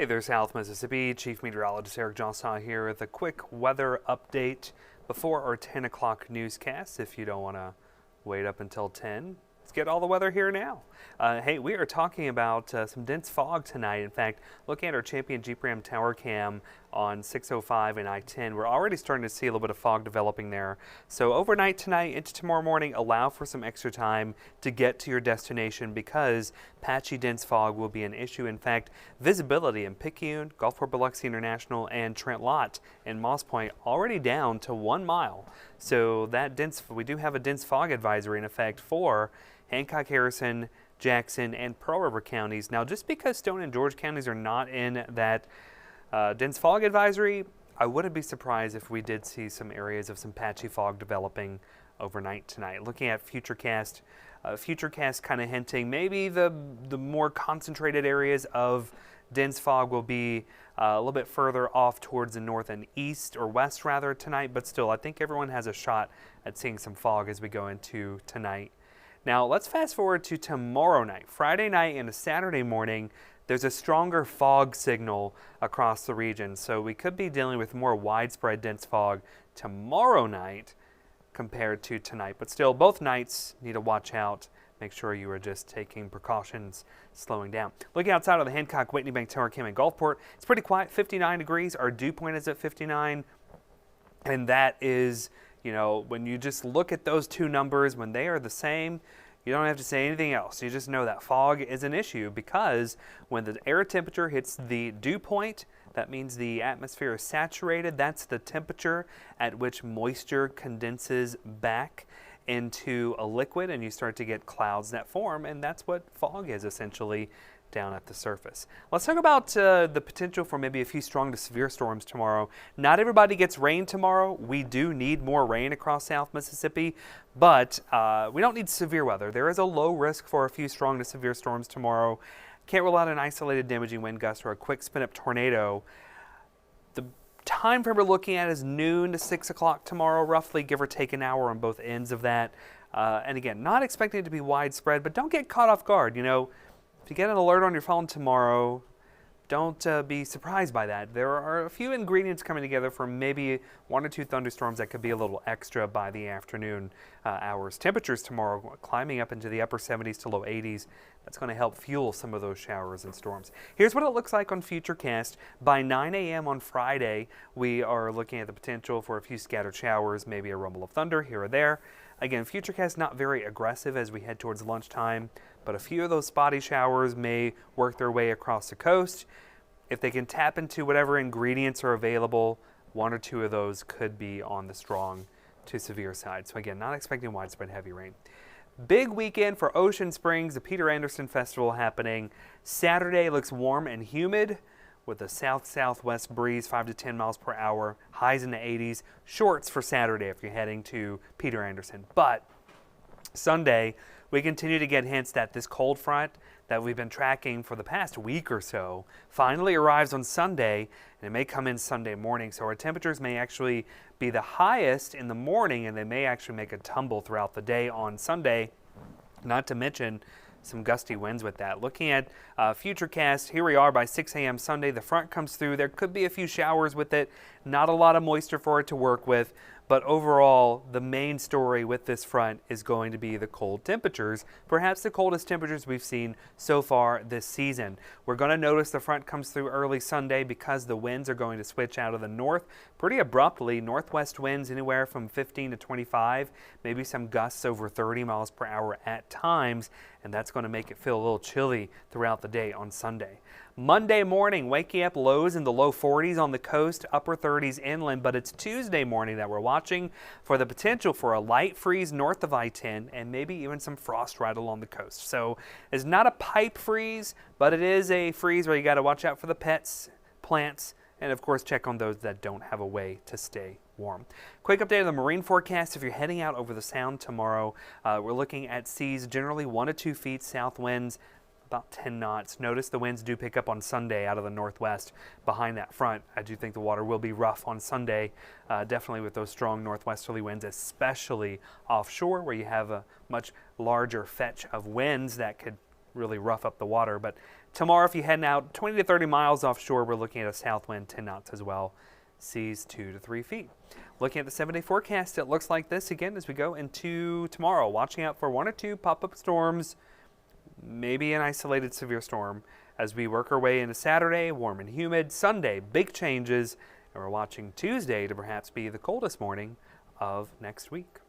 Hey there, South Mississippi. Chief Meteorologist Eric Jeansonne here with a quick weather update before our 10 o'clock newscast. If you don't want to wait up until 10, let's get all the weather here now. Hey, we are talking about some dense fog tonight. In fact, looking at our Champion Jeep Ram Tower Cam on 605 and I-10, we're already starting to see a little bit of fog developing there. So overnight tonight into tomorrow morning, allow for some extra time to get to your destination because patchy dense fog will be an issue. In fact, visibility in Picayune, Gulfport, Biloxi International, and Trent Lott and Moss Point already down to 1 mile. So that we do have a dense fog advisory in effect for Hancock, Harrison, Jackson, and Pearl River counties. Now, just because Stone and George counties are not in that dense fog advisory, I wouldn't be surprised if we did see some areas of some patchy fog developing overnight tonight. Looking at Futurecast kind of hinting maybe the more concentrated areas of dense fog will be a little bit further off towards the north and east, or west rather, tonight, but still I think everyone has a shot at seeing some fog as we go into tonight. Now let's fast forward to tomorrow night, Friday night into Saturday morning. There's a stronger fog signal across the region, so we could be dealing with more widespread dense fog tomorrow night compared to tonight. But still, both nights need to watch out. Make sure you are just taking precautions, slowing down. Looking outside of the Hancock, Whitney Bank Tower Cam in Gulfport, it's pretty quiet, 59 degrees. Our dew point is at 59, and that is, you know, when you just look at those two numbers, when they are the same, you don't have to say anything else. You just know that fog is an issue because when the air temperature hits the dew point, that means the atmosphere is saturated. That's the temperature at which moisture condenses back into a liquid and you start to get clouds that form, and that's what fog is essentially down at the surface. Let's talk about the potential for maybe a few strong to severe storms tomorrow. Not everybody gets rain tomorrow. We do need more rain across South Mississippi, but we don't need severe weather. There is a low risk for a few strong to severe storms tomorrow. Can't rule out an isolated damaging wind gust or a quick spin-up tornado. The time frame we're looking at is noon to 6 o'clock tomorrow, roughly, give or take an hour on both ends of that. And again, not expecting it to be widespread, but don't get caught off guard. You know, if you get an alert on your phone tomorrow, don't be surprised by that. There are a few ingredients coming together for maybe 1 or 2 thunderstorms that could be a little extra by the afternoon hours. Temperatures tomorrow climbing up into the upper 70s to low 80s. That's going to help fuel some of those showers and storms. Here's what it looks like on Futurecast. By 9 a.m. on Friday, we are looking at the potential for a few scattered showers, maybe a rumble of thunder here or there. Again, Futurecast not very aggressive as we head towards lunchtime, but a few of those spotty showers may work their way across the coast. If they can tap into whatever ingredients are available, 1 or 2 of those could be on the strong to severe side. So again, not expecting widespread heavy rain. Big weekend for Ocean Springs, the Peter Anderson Festival happening. Saturday looks warm and humid with a south-southwest breeze, 5 to 10 miles per hour, highs in the 80s. Shorts for Saturday if you're heading to Peter Anderson. But Sunday, we continue to get hints that this cold front that we've been tracking for the past week or so finally arrives on Sunday, and it may come in Sunday morning. So our temperatures may actually be the highest in the morning, and they may actually make a tumble throughout the day on Sunday, not to mention some gusty winds with that. Looking at Futurecast, here we are by 6 a.m. Sunday. The front comes through. There could be a few showers with it. Not a lot of moisture for it to work with. But overall, the main story with this front is going to be the cold temperatures, perhaps the coldest temperatures we've seen so far this season. We're going to notice the front comes through early Sunday because the winds are going to switch out of the north pretty abruptly. Northwest winds anywhere from 15 to 25, maybe some gusts over 30 miles per hour at times, and that's going to make it feel a little chilly throughout the day on Sunday. Monday morning, waking up lows in the low 40s on the coast, upper 30s inland, but it's Tuesday morning that we're watching for the potential for a light freeze north of I-10 and maybe even some frost right along the coast. So it's not a pipe freeze, but it is a freeze where you got to watch out for the pets, plants, and of course check on those that don't have a way to stay warm. Quick update on the marine forecast. If you're heading out over the Sound tomorrow, we're looking at seas generally 1 to 2 feet, south winds about 10 knots. Notice the winds do pick up on Sunday out of the northwest behind that front. I do think the water will be rough on Sunday, definitely with those strong northwesterly winds, especially offshore where you have a much larger fetch of winds that could really rough up the water. But Tomorrow, if you're heading out 20 to 30 miles offshore, we're looking at a south wind 10 knots as well. Seas 2 to 3 feet. Looking at the 7-day forecast, it looks like this again as we go into tomorrow. Watching out for 1 or 2 pop-up storms, maybe an isolated severe storm. As we work our way into Saturday, warm and humid. Sunday, big changes. And we're watching Tuesday to perhaps be the coldest morning of next week.